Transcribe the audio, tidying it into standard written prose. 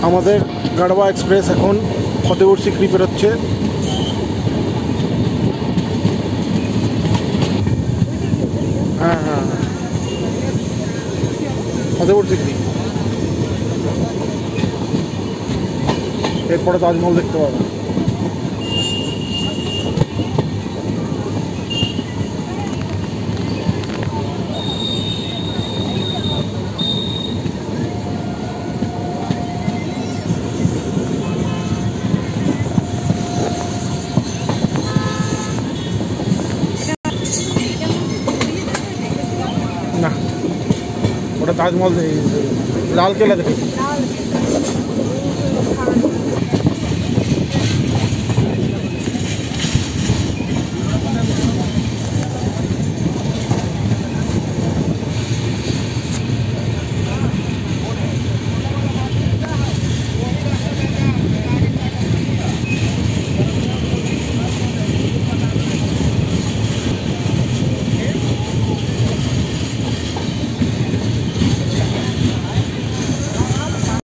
আমাদের গাড়ওয়া এক্সপ্রেস এখন ফতেপুর সিকরি পেরোচ্ছে। হ্যাঁ হ্যাঁ হ্যাঁ, ফতেপুর সিকরি। এরপরে তাজমহল দেখতে পাবে। না, ওটা তাজমহল, লাল কেল্লা দেখেছি।